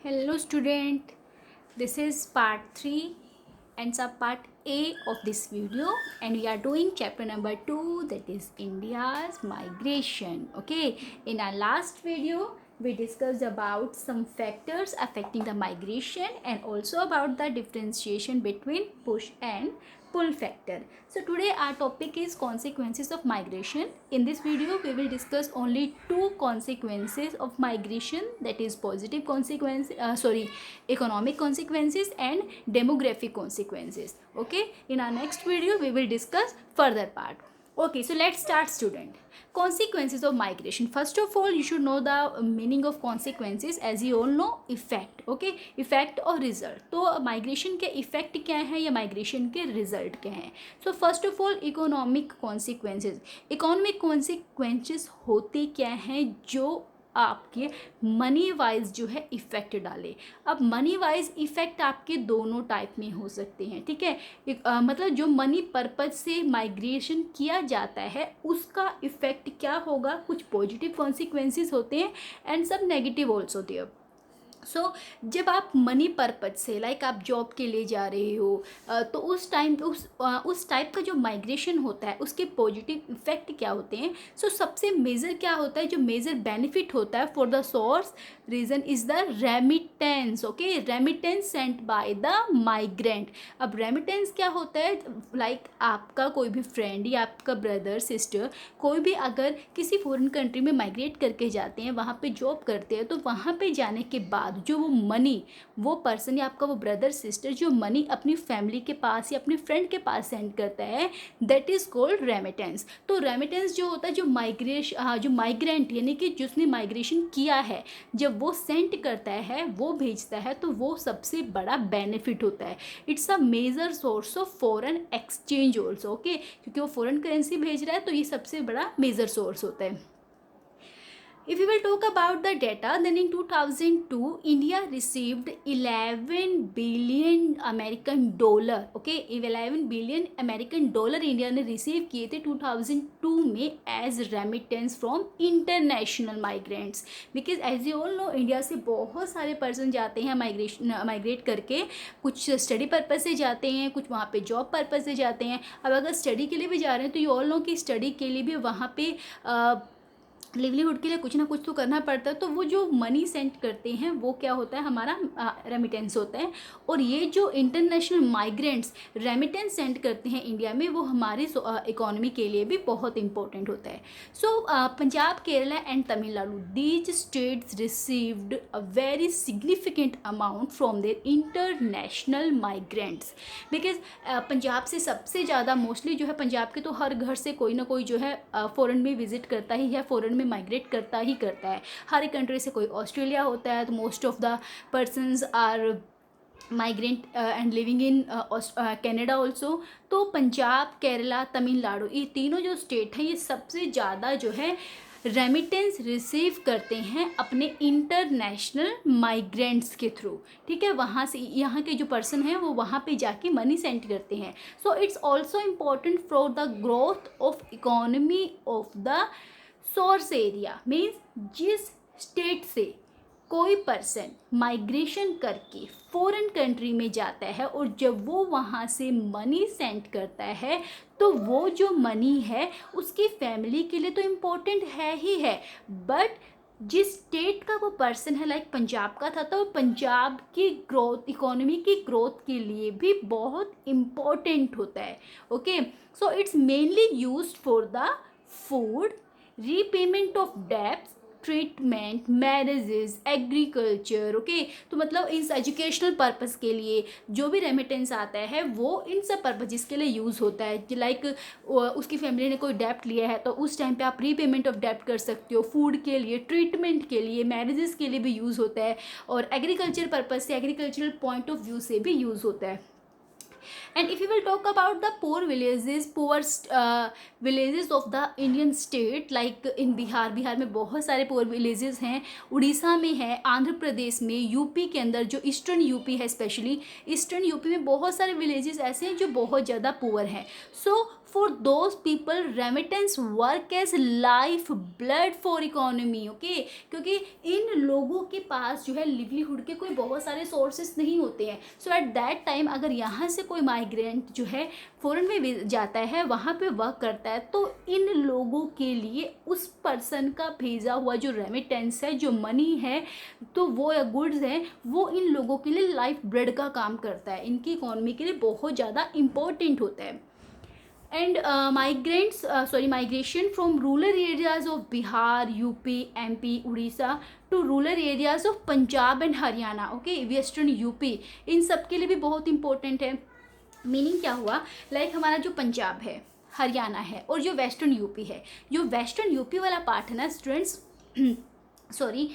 Hello student, this is part 3 and sub part A of this video, and we are doing chapter number 2, that is India's migration. Okay, in our last video we discussed about some factors affecting the migration and also about the differentiation between push and pull factor. So today our topic is consequences of migration. In this video we will discuss only two consequences of migration, that is positive consequences, economic consequences and demographic consequences. Okay, in our next video we will discuss further part. Okay, so let's start student. Consequences of migration. First of all, you should know the meaning of consequences. As you all know, effect. Okay, effect और result. तो migration के effect क्या है या migration के result क्या है. So first of all economic consequences. Economic consequences होते क्या हैं जो आपके मनी वाइज जो है इफ़ेक्ट डाले. अब मनी वाइज इफ़ेक्ट आपके दोनों टाइप में हो सकते हैं. ठीक है, मतलब जो मनी पर्पज से माइग्रेशन किया जाता है उसका इफ़ेक्ट क्या होगा. कुछ पॉजिटिव कॉन्सिक्वेंसेस होते हैं एंड सब नेगेटिव ऑल्सो देयर. सो जब आप मनी पर्पज से लाइक आप जॉब के लिए जा रहे हो तो उस टाइम उस टाइप का जो माइग्रेशन होता है उसके पॉजिटिव इफेक्ट क्या होते हैं. सो सबसे मेजर क्या होता है, जो मेजर बेनिफिट होता है for the source reason is the remittance. Okay, remittance sent by the migrant. अब रेमिटेंस क्या होता है, लाइक आपका कोई भी फ्रेंड या आपका ब्रदर सिस्टर कोई भी अगर किसी फॉरेन कंट्री में माइग्रेट करके जाते हैं, वहाँ पे जॉब करते हैं, तो वहाँ पे जाने के बाद जो वो मनी वो पर्सन या आपका वो ब्रदर सिस्टर जो मनी अपनी फैमिली के पास या अपने फ्रेंड के पास सेंड करता है, दैट इज़ कॉल्ड रेमिटेंस. तो रेमिटेंस जो होता है जो जो माइग्रेंट यानी कि जिसने माइग्रेशन किया है, जब वो सेंड करता है वो भेजता है, तो वो सबसे बड़ा बेनिफिट होता है. It's a major source of foreign exchange also. Okay, क्योंकि वो फॉरेन करेंसी भेज रहा है तो ये सबसे बड़ा मेजर सोर्स होता है. If we will talk about the data, then in 2002 India received 11 billion American dollar. Okay, 11 billion American dollar India ने रिसीव किए थे 2002 में as remittance from international migrants. Because as you all know India से बहुत सारे person जाते हैं migrate करके. कुछ स्टडी पर्पज से जाते हैं, कुछ वहाँ पे जॉब पर्पज से जाते हैं. अब अगर स्टडी के लिए भी जा रहे हैं तो यू ऑल नो कि स्टडी के लिए भी वहाँ पे लिवलीहुड के लिए कुछ ना कुछ तो करना पड़ता है. तो वो जो मनी सेंड करते हैं वो क्या होता है, हमारा रेमिटेंस होता है. और ये जो इंटरनेशनल माइग्रेंट्स रेमिटेंस सेंड करते हैं इंडिया में, वो हमारी इकोनॉमी के लिए भी बहुत इंपॉर्टेंट होता है. So Punjab, Kerala and Tamil Nadu, these states received a very significant amount from their international migrants. Because Punjab से सबसे ज़्यादा मोस्टली जो है पंजाब के तो हर घर से कोई ना कोई जो है फ़ॉरेन में विजिट करता ही है, फ़ॉरेन में माइग्रेट करता है. हर एक कंट्री से कोई ऑस्ट्रेलिया होता है, तो most of the persons are migrant and living in Canada also. तो पंजाब, केरला, तमिलनाडु, ये तीनों जो स्टेट हैं ये सबसे ज़्यादा जो है रेमिटेंस रिसीव करते हैं अपने इंटरनेशनल माइग्रेंट्स के थ्रू. ठीक है, वहाँ से यहाँ के जो पर्सन हैं वो वहाँ पे जाके मनी सेंड करते हैं. So it's also important for the growth of economy of the source area. Means जिस स्टेट से कोई पर्सन माइग्रेशन करके फॉरेन कंट्री में जाता है और जब वो वहाँ से मनी सेंड करता है, तो वो जो मनी है उसकी फैमिली के लिए तो इम्पोर्टेंट है ही है, बट जिस स्टेट का वो पर्सन है, लाइक पंजाब का था, तो पंजाब की ग्रोथ, इकोनॉमी की ग्रोथ के लिए भी बहुत इम्पोर्टेंट होता है. Okay, so it's mainly used for the food, repayment of debts, treatment, marriages, agriculture. Okay, तो मतलब इस एजुकेशनल पर्पज़ के लिए जो भी रेमिटेंस आता है वो इन सब पर्पजेस के लिए यूज़ होता है. लाइक उसकी फैमिली ने कोई डेप्ट लिया है तो उस टाइम पे आप रीपेमेंट ऑफ डेप्ट कर सकते हो. फूड के लिए, ट्रीटमेंट के लिए, मैरिजेस के लिए भी यूज़ होता है. और एग्रीकल्चर पर्पज़ से, एग्रीकल्चरल पॉइंट ऑफ व्यू से भी यूज़ होता है. And if you will talk about the poor villages of the Indian state, like in Bihar में बहुत सारे poor villages हैं, उड़ीसा में है, आंध्र प्रदेश में, यूपी के अंदर जो ईस्टर्न यूपी है, स्पेशली ईस्टर्न यूपी में बहुत सारे villages ऐसे हैं जो बहुत ज़्यादा पुअर हैं. So for those people remittance work as life blood for economy, okay, क्योंकि इन लोगों के पास जो है लिवलीहुड के कोई बहुत सारे सोर्सेस नहीं होते हैं। सो एट दैट टाइम अगर यहाँ से कोई माइग्रेंट जो है फॉरेन में जाता है, वहाँ पे वर्क करता है, तो इन लोगों के लिए उस पर्सन का भेजा हुआ जो रेमिटेंस है, जो मनी है, तो वो या गुड्स हैं, वो इन लोगों के लिए लाइफ ब्रेड का काम करता है, इनकी इकोनॉमी के लिए बहुत ज़्यादा इम्पोर्टेंट होता है। And migration from rural areas of Bihar, UP, MP, Orissa to rural areas of Punjab and Haryana, okay, western UP, इन सब के लिए भी बहुत इंपॉर्टेंट है। मीनिंग क्या हुआ, लाइक हमारा जो पंजाब है, हरियाणा है और जो वेस्टर्न यूपी है, जो वेस्टर्न यूपी वाला पार्ट है ना स्टूडेंट्स, सॉरी,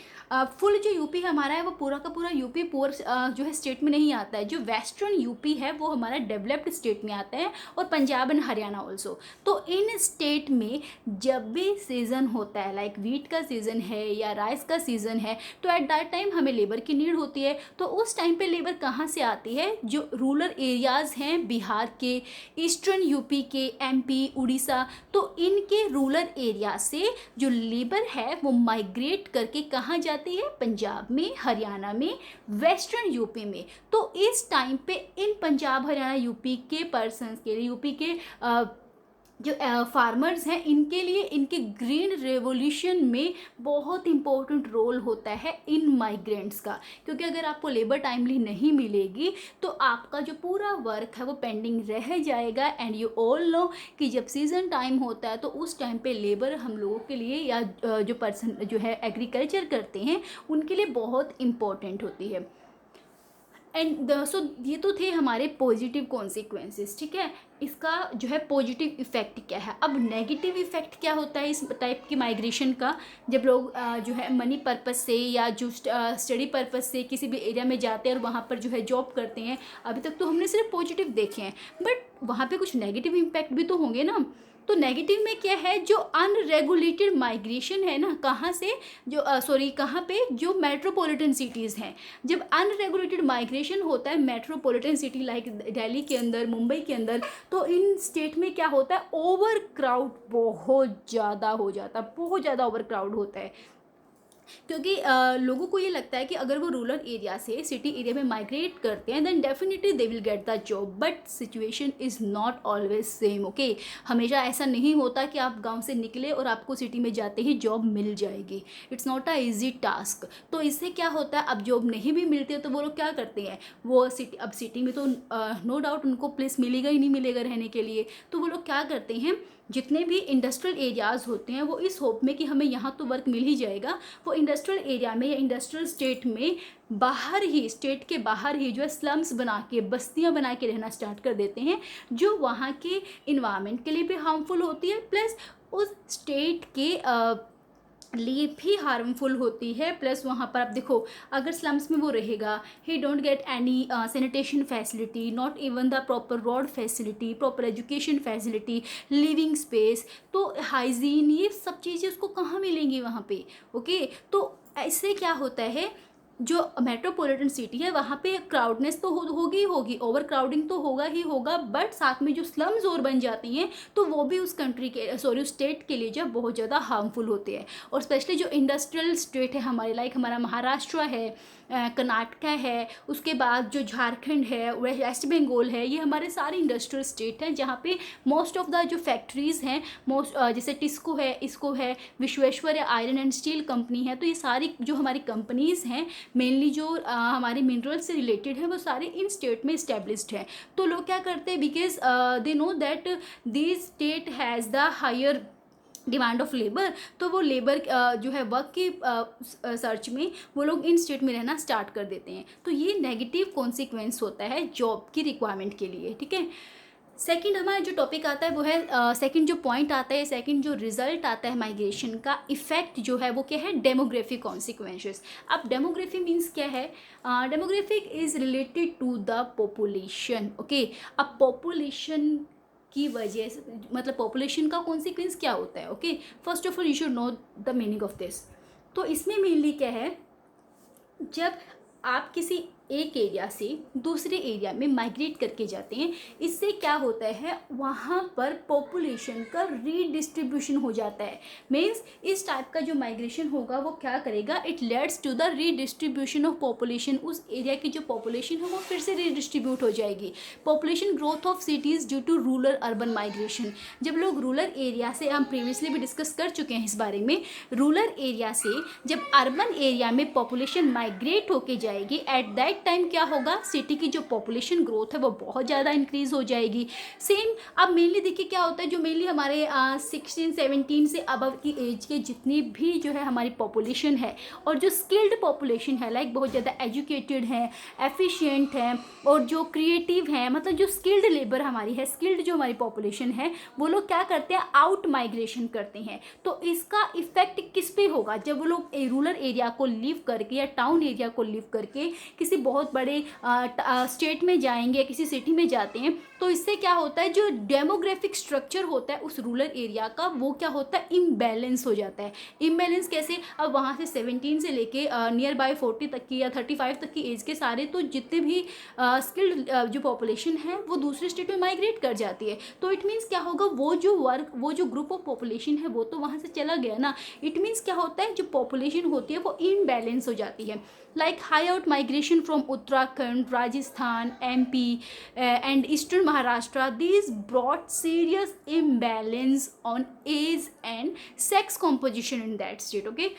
फुल जो यूपी हमारा है वो पूरा का पूरा यूपी पूर जो है स्टेट में नहीं आता है। जो वेस्टर्न यूपी है वो हमारा डेवलप्ड स्टेट में आता है, और पंजाब एंड हरियाणा ऑल्सो। तो इन स्टेट में जब भी सीज़न होता है, लाइक वीट का सीज़न है या राइस का सीज़न है, तो एट दैट टाइम हमें लेबर की नीड होती है। तो उस टाइम पे लेबर कहाँ से आती है, जो रूरल एरियाज़ हैं बिहार के, ईस्टर्न यूपी के, एमपी, उड़ीसा, तो इनके रूरल एरिया से जो लेबर है वो माइग्रेट करके कहाँ जाती है, पंजाब में, हरियाणा में, वेस्टर्न यूपी में। तो इस टाइम पे इन पंजाब, हरियाणा, यूपी के पर्सन्स के लिए, यूपी के जो फार्मर्स हैं, इनके लिए इनके ग्रीन रेवोल्यूशन में बहुत इंपॉर्टेंट रोल होता है इन माइग्रेंट्स का, क्योंकि अगर आपको लेबर टाइमली नहीं मिलेगी तो आपका जो पूरा वर्क है वो पेंडिंग रह जाएगा। एंड यू ऑल नो कि जब सीज़न टाइम होता है तो उस टाइम पे लेबर हम लोगों के लिए या जो पर्सन जो है एग्रीकल्चर करते हैं उनके लिए बहुत इम्पॉर्टेंट होती है। एंड सो ये तो थे हमारे पॉजिटिव कॉन्सिक्वेंसेस, ठीक है। इसका जो है पॉजिटिव इफ़ेक्ट क्या है। अब नेगेटिव इफ़ेक्ट क्या होता है इस टाइप की माइग्रेशन का, जब लोग जो है मनी पर्पस से या जो स्टडी पर्पस से किसी भी एरिया में जाते हैं और वहाँ पर जो है जॉब करते हैं। अभी तक तो हमने सिर्फ पॉजिटिव देखे हैं, बट वहाँ पे कुछ नेगेटिव इम्पैक्ट भी तो होंगे ना। तो नेगेटिव में क्या है, जो अनरेगुलेटेड माइग्रेशन है ना, कहाँ से, जो कहाँ पे, जो मेट्रोपॉलिटन सिटीज़ हैं। जब अनरेगुलेटेड माइग्रेशन होता है मेट्रोपॉलिटन सिटी लाइक दिल्ली के अंदर, मुंबई के अंदर, तो इन स्टेट में क्या होता है, ओवर क्राउड बहुत ज़्यादा हो जाता है, बहुत ज़्यादा ओवर क्राउड होता है। क्योंकि लोगों को ये लगता है कि अगर वो रूरल एरिया से सिटी एरिया में माइग्रेट करते हैं then definitely they will get the job, but situation is not always same, okay. हमेशा ऐसा नहीं होता कि आप गांव से निकले और आपको सिटी में जाते ही जॉब मिल जाएगी। It's not a easy task. तो इससे क्या होता है, अब जॉब नहीं भी मिलती है तो वो लोग क्या करते हैं, वो सिटी, अब सिटी में तो नो डाउट उनको प्लेस मिलेगा ही नहीं मिलेगा रहने के लिए, तो वो लोग क्या करते हैं, जितने भी इंडस्ट्रियल एरियाज़ होते हैं वो इस होप में कि हमें यहाँ तो वर्क मिल ही जाएगा, वो इंडस्ट्रियल एरिया में या इंडस्ट्रियल स्टेट में बाहर ही, स्टेट के बाहर ही जो है स्लम्स बना के, बस्तियाँ बना के रहना स्टार्ट कर देते हैं, जो वहाँ के इन्वायरमेंट के लिए भी हार्मफुल होती है, प्लस उस स्टेट के लिए भी हार्मफुल होती है। प्लस वहाँ पर आप देखो, अगर स्लम्स में वो रहेगा, ही don't get any sanitation facility, not even the proper road facility, proper education facility, living space, तो हाइजीन, ये सब चीज़ें उसको कहाँ मिलेंगी वहाँ पे, ओके। तो इससे क्या होता है, जो मेट्रोपॉलिटन सिटी है वहाँ पे क्राउडनेस तो होगी ही होगी, ओवर क्राउडिंग तो होगा ही होगा, बट साथ में जो स्लम्स और बन जाती हैं तो वो भी उस कंट्री के उस स्टेट के लिए जो बहुत ज़्यादा हार्मफुल होते हैं। और स्पेशली जो इंडस्ट्रियल स्टेट है हमारे, लाइक हमारा महाराष्ट्र है, कर्नाटका है, उसके बाद जो झारखंड है, वेस्ट बंगाल है, ये हमारे सारे इंडस्ट्रियल स्टेट हैं जहाँ पे मोस्ट ऑफ द जो फैक्ट्रीज़ हैं, जैसे टिस्को है, इसको है, Visvesvaraya iron and steel company है, तो ये सारी जो हमारी कंपनीज़ हैं मेनली जो हमारे मिनरल से रिलेटेड है वो सारे इन स्टेट में इस्टेब्लिश्ड है। तो लोग क्या करते हैं, because they know that this state has the higher demand of labour, तो वो लेबर जो है वर्क की सर्च में वो लोग इन स्टेट में रहना स्टार्ट कर देते हैं। तो ये नेगेटिव कॉन्सिक्वेंस होता है जॉब की रिक्वायरमेंट के लिए, ठीक है। सेकंड हमारा जो टॉपिक आता है वो है, सेकंड जो पॉइंट आता है, सेकंड जो रिजल्ट आता है माइग्रेशन का इफेक्ट जो है वो क्या है, डेमोग्राफिक कॉन्सिक्वेंसेस। अब डेमोग्राफी मीन्स क्या है, demographic is related to the population, okay. अब पॉपुलेशन की वजह से, मतलब पॉपुलेशन का कॉन्सिक्वेंस क्या होता है, okay. First of all you should know the meaning of this. तो इसमें मेनली क्या है, जब आप किसी एक एरिया से दूसरे एरिया में माइग्रेट करके जाते हैं, इससे क्या होता है वहाँ पर पॉपुलेशन का रीडिस्ट्रीब्यूशन हो जाता है। मीन्स इस टाइप का जो माइग्रेशन होगा वो क्या करेगा, it leads to the redistribution of population. उस एरिया की जो पॉपुलेशन है वो फिर से रीडिस्ट्रीब्यूट हो जाएगी। Population growth of cities due to rural urban migration. जब लोग रूरल एरिया से, हम प्रीवियसली भी डिस्कस कर चुके हैं इस बारे में, रूरल एरिया से जब अर्बन एरिया में पॉपुलेशन माइग्रेट होके जाएगी, एट दैट टाइम क्या होगा, सिटी की जो पॉपुलेशन ग्रोथ है वो बहुत ज़्यादा इंक्रीज हो जाएगी। सेम अब मेनली देखिए क्या होता है, जो मेनली हमारे 16-17 से अबव की एज के जितनी भी जो है हमारी पॉपुलेशन है, और जो स्किल्ड पॉपुलेशन है, लाइक बहुत ज़्यादा एजुकेटेड है, एफिशिएंट है, और जो क्रिएटिव है, मतलब जो स्किल्ड लेबर हमारी है, स्किल्ड जो हमारी पॉपुलेशन है, वो लोग क्या करते हैं, आउट माइग्रेशन करते हैं। तो इसका इफेक्ट किस पे होगा, जब वो लोग रूरल एरिया को लीव करके या टाउन एरिया को लीव करके किसी बहुत बड़े स्टेट में जाएंगे, किसी सिटी में जाते हैं, तो इससे क्या होता है, जो डेमोग्राफिक स्ट्रक्चर होता है उस रूरल एरिया का, वो क्या होता है, इम्बैलेंस हो जाता है। इम्बैलेंस कैसे, अब वहाँ से 17 से लेके नियर बाय 40 तक की या 35 तक की एज के सारे, तो जितने भी स्किल्ड जो पॉपुलेशन है वो दूसरे स्टेट में माइग्रेट कर जाती है। तो इट मीन्स क्या होगा, वो जो ग्रुप ऑफ पॉपुलेशन है वो तो वहाँ से चला गया ना। इट मीन्स क्या होता है, जो पॉपुलेशन होती है वो इनबैलेंस हो जाती है। like high out migration from Uttarakhand, Rajasthan, MP and Eastern Maharashtra, these brought serious imbalance on age and sex composition in that state. Okay,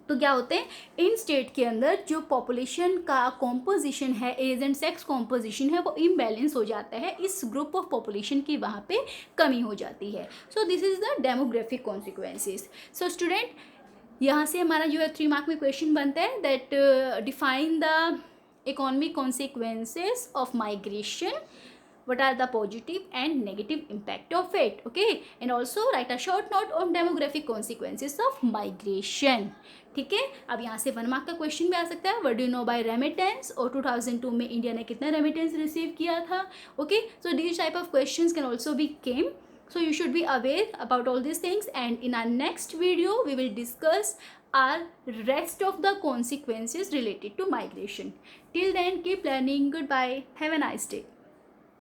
तो क्या होते हैं, इन स्टेट के अंदर जो पॉपुलेशन का कॉम्पोजिशन है, एज एंड सेक्स कॉम्पोजिशन है, वो इम्बैलेंस हो जाता है, इस ग्रुप ऑफ पॉपुलेशन की वहाँ पे कमी हो जाती है। So this is the demographic consequences. So student, यहाँ से हमारा जो है 3 मार्क में क्वेश्चन बनता है, that define the economic consequences of migration, what are the positive and negative impact of it, okay, and also write a short note on demographic consequences of migration। ठीक है, अब यहाँ से 1 मार्क का question भी आ सकता है, what do you know by remittance, और 2002 में इंडिया ने कितना रेमिटेंस रिसीव किया था। Okay, so this type of questions can also be came, so you should be aware about all these things, and in our next video we will discuss our rest of the consequences related to migration. Till then, keep learning. Goodbye, have a nice day.